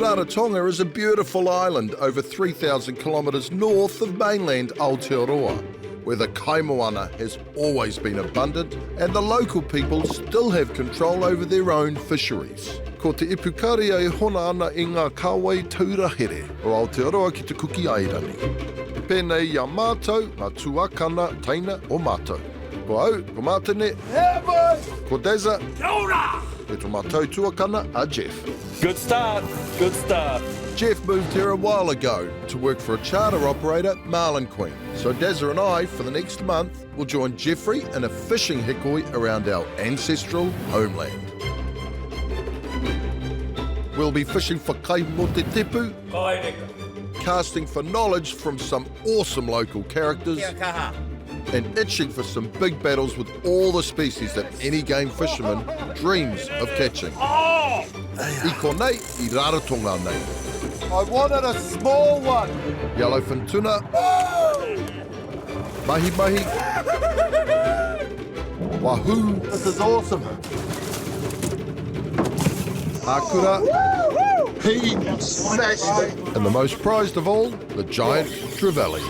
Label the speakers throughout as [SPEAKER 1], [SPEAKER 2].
[SPEAKER 1] Rarotonga is a beautiful island over 3,000 kilometres north of mainland Aotearoa, where the kaimoana has always been abundant and the local people still have control over their own fisheries. Ko te ipukari e hona ana i ngā kāwai taurahere o Aotearoa ki te kuki airani. Pēnei ia Matau, ngā tuakana teina o Matau. Ko au, ko Matene, ko Dazza, e to Matau tuakana a Jeff.
[SPEAKER 2] Good start, good start.
[SPEAKER 1] Jeff moved here a while ago to work for a charter operator, Marlin Queen. So Dazza and I, for the next month, will join Jeffrey in a fishing hikoi around our ancestral homeland. We'll be fishing for kai mo te tepu, casting for knowledge from some awesome local characters, and itching for some big battles with all the species that any game fisherman dreams of catching. I konei I Rarotonga nei.
[SPEAKER 3] I wanted a small one.
[SPEAKER 1] Yellowfin tuna, mahi-mahi, wahoo,
[SPEAKER 3] This is awesome.
[SPEAKER 1] akura,
[SPEAKER 3] He smashed it.
[SPEAKER 1] and the most prized of all, the giant trevally.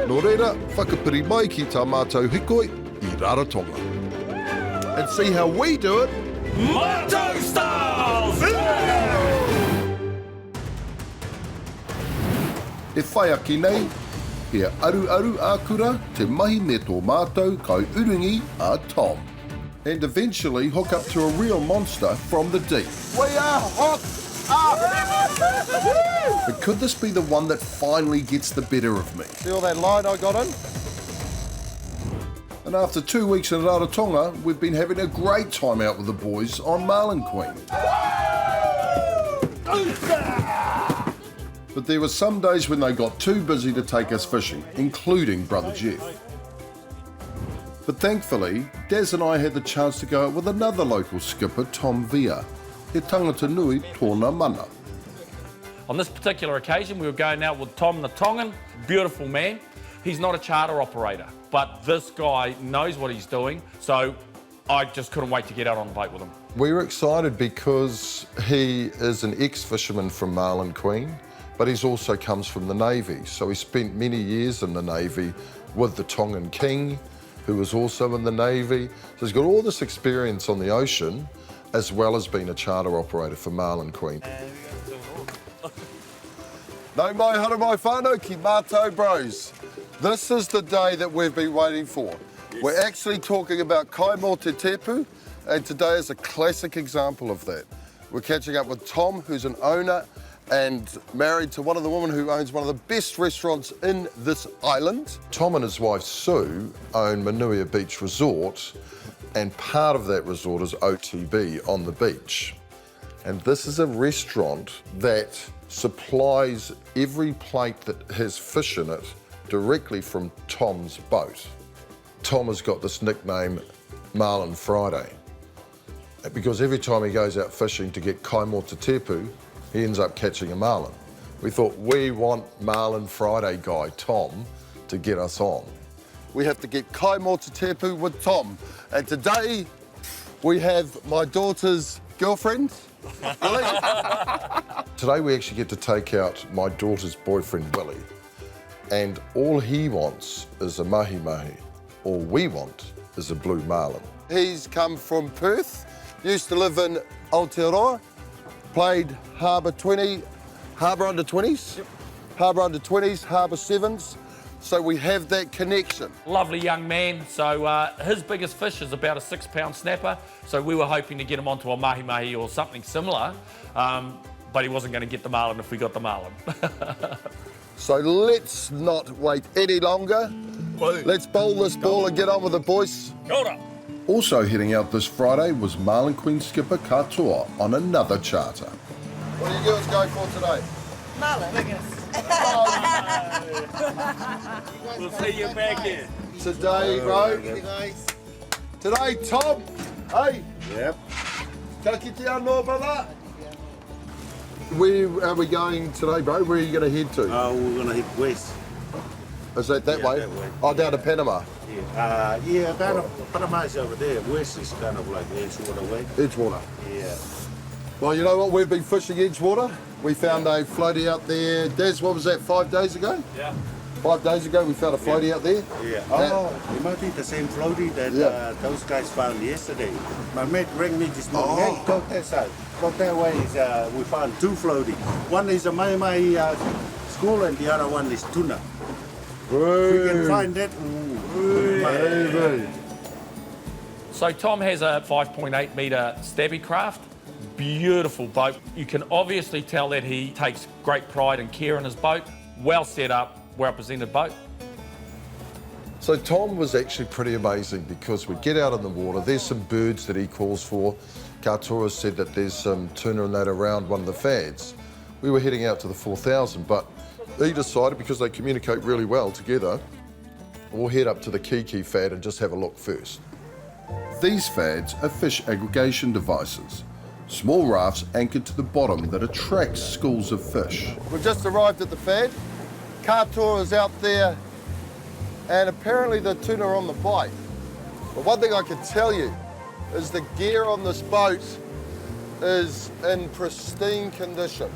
[SPEAKER 1] Nō reira, whakapiri mai ki tā mātou hikoi I Rarotonga. And see how we do it.
[SPEAKER 2] Matau Stars!
[SPEAKER 1] E whai aki nei, he aru akura te mahi me tō mātou kai urungi a Tom. And eventually hook up to a real monster from the deep.
[SPEAKER 3] We are hooked up.
[SPEAKER 1] But could this be the one that finally gets the better of me?
[SPEAKER 3] See all that line I got in?
[SPEAKER 1] And after 2 weeks in Rarotonga, we've been having a great time out with the boys on Marlin Queen. But there were some days when they got too busy to take us fishing, including brother Jeff. But thankfully, Daz and I had the chance to go out with another local skipper, Tom Via, he tangata nui tōna mana.
[SPEAKER 2] On this particular occasion, we were going out with Tom the Tongan, beautiful man. He's not a charter operator, but this guy knows what he's doing, so I just couldn't wait to get out on the boat with him.
[SPEAKER 1] We were excited because he is an ex-fisherman from Marlin Queen, but he's also comes from the Navy. So he spent many years in the Navy with the Tongan King, who was also in the Navy. So he's got all this experience on the ocean, as well as being a charter operator for Marlin Queen. Nau mai hara mai whānau ki Matau bros. This is the day that we've been waiting for. Yes. We're actually talking about kai mo te tepu, and today is a classic example of that. We're catching up with Tom, who's an owner and married to one of the women who owns one of the best restaurants in this island. Tom and his wife Sue own Manuia Beach Resort, and part of that resort is OTB on the beach. And this is a restaurant that supplies every plate that has fish in it directly from Tom's boat. Tom has got this nickname, Marlin Friday, because every time he goes out fishing to get kai mo te tepu, he ends up catching a marlin. We thought, we want Marlin Friday guy, Tom, to get us on. We have to get kai mo te tepu with Tom. And today, we have my daughter's girlfriend, Willie. Today we actually get to take out my daughter's boyfriend, Willie. And all he wants is a mahi-mahi. All we want is a blue marlin. He's come from Perth, used to live in Aotearoa, played Harbour 20, Harbour under 20s, yep. Harbour under 20s, Harbour 7s. So we have that connection.
[SPEAKER 2] Lovely young man. So his biggest fish is about a 6-pound snapper. So we were hoping to get him onto a mahi-mahi or something similar. But he wasn't going to get the marlin if we got the marlin.
[SPEAKER 1] So let's not wait any longer. Let's bowl this ball and get on with it, boys.
[SPEAKER 2] Hold up.
[SPEAKER 1] Also heading out this Friday was Marlin Queen skipper Katoa on another charter. What are you girls going for today?
[SPEAKER 4] Marlin, I guess.
[SPEAKER 2] We'll see you back here.
[SPEAKER 1] Today, bro. Today, Tom. Hey.
[SPEAKER 3] Yep.
[SPEAKER 1] Ka kite anō, brother. Where are we going today, bro? Where are you going to head to?
[SPEAKER 5] We're going to head west.
[SPEAKER 1] Is that
[SPEAKER 4] Yeah,
[SPEAKER 1] way?
[SPEAKER 4] that way.
[SPEAKER 1] Oh, down to Panama.
[SPEAKER 4] Yeah, kind of Panama is over there. West is kind of like Edgewater way.
[SPEAKER 1] Edgewater.
[SPEAKER 4] Yeah.
[SPEAKER 1] Well, you know what? We've been fishing Edgewater. We found a floaty out there. Des, what was that, 5 days ago?
[SPEAKER 2] Yeah.
[SPEAKER 1] 5 days ago, we found a floaty out there.
[SPEAKER 4] Yeah. Oh, it might be the same floaty that those guys found yesterday. My mate rang me this morning. Hey, go that side. Go that way. We found 2 floaty. One is a Mai school and the other one is tuna. If we can find that.
[SPEAKER 1] Maybe.
[SPEAKER 2] So Tom has a 5.8 metre stabby craft. Beautiful boat. You can obviously tell that he takes great pride and care in his boat. Well set up, well presented boat.
[SPEAKER 1] So Tom was actually pretty amazing because we get out in the water, there's some birds that he calls for. Katoa said that there's some tuna and that around one of the fads. We were heading out to the 4,000, but he decided, because they communicate really well together, we'll head up to the Kiki fad and just have a look first. These fads are fish aggregation devices. Small rafts anchored to the bottom that attract schools of fish. We've just arrived at the fad. Katoa is out there, and apparently the tuna are on the bite. But one thing I can tell you is the gear on this boat is in pristine condition.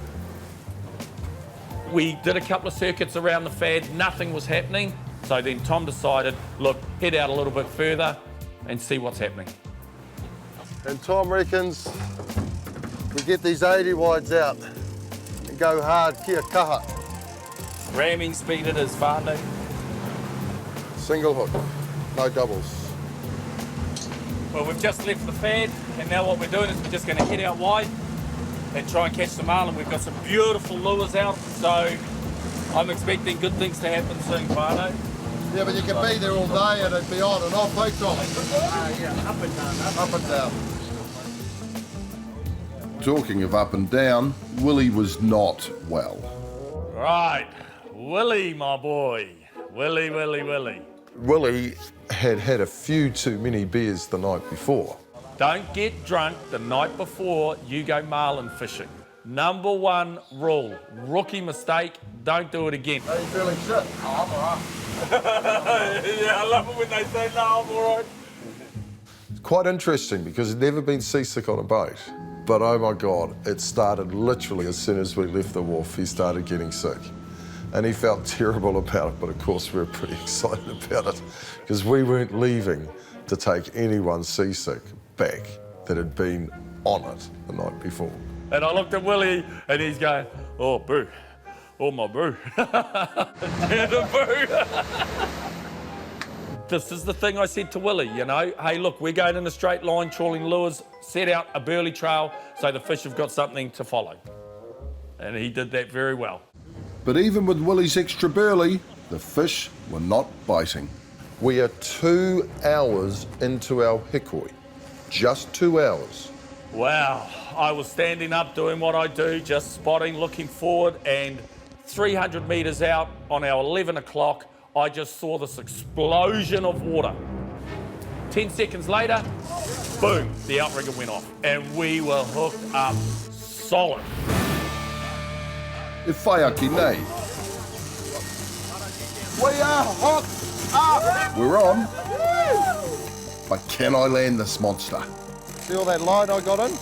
[SPEAKER 2] We did a couple of circuits around the fad, nothing was happening. So then Tom decided, look, head out a little bit further and see what's happening.
[SPEAKER 1] And Tom reckons we get these 80 wides out and go hard, kia kaha.
[SPEAKER 2] Ramming speed it is, whānau.
[SPEAKER 1] Single hook, no doubles.
[SPEAKER 2] Well, we've just left the fad, and now what we're doing is we're just going to head out wide and try and catch some marlin. We've got some beautiful lures out, so I'm expecting good things to happen soon, whānau.
[SPEAKER 1] Yeah, but you can be there all day and it'd be on and off, hey Tom?
[SPEAKER 4] Yeah, up and down.
[SPEAKER 1] Up and down. Talking of up and down, Willie was not well.
[SPEAKER 2] Right, Willie, my boy. Willie.
[SPEAKER 1] Willie had had a few too many beers the night before.
[SPEAKER 2] Don't get drunk the night before you go marlin fishing. Number 1 rule, rookie mistake, don't do it again.
[SPEAKER 1] How you feeling, shit?
[SPEAKER 2] Oh, I'm all right. Yeah, I love it when they say, no, I'm all right.
[SPEAKER 1] It's quite interesting because he'd never been seasick on a boat. But oh my God, it started literally as soon as we left the wharf, he started getting sick. And he felt terrible about it, but of course we were pretty excited about it because we weren't leaving to take anyone seasick back that had been on it the night before.
[SPEAKER 2] And I looked at Willie and he's going, oh, boo. Oh, my boo. The boo. This is the thing I said to Willie, you know, hey, look, we're going in a straight line, trawling lures, set out a burley trail so the fish have got something to follow. And he did that very well.
[SPEAKER 1] But even with Willie's extra burley, the fish were not biting. We are 2 hours into our hikoi. Just 2 hours.
[SPEAKER 2] Wow, I was standing up doing what I do, just spotting, looking forward, and 300 metres out on our 11 o'clock, I just saw this explosion of water. 10 seconds later, boom, the outrigger went off, and we were hooked up solid.
[SPEAKER 1] E whai aki nei.
[SPEAKER 3] We are hooked up.
[SPEAKER 1] We're on. But can I land this monster?
[SPEAKER 3] See all that line I got in?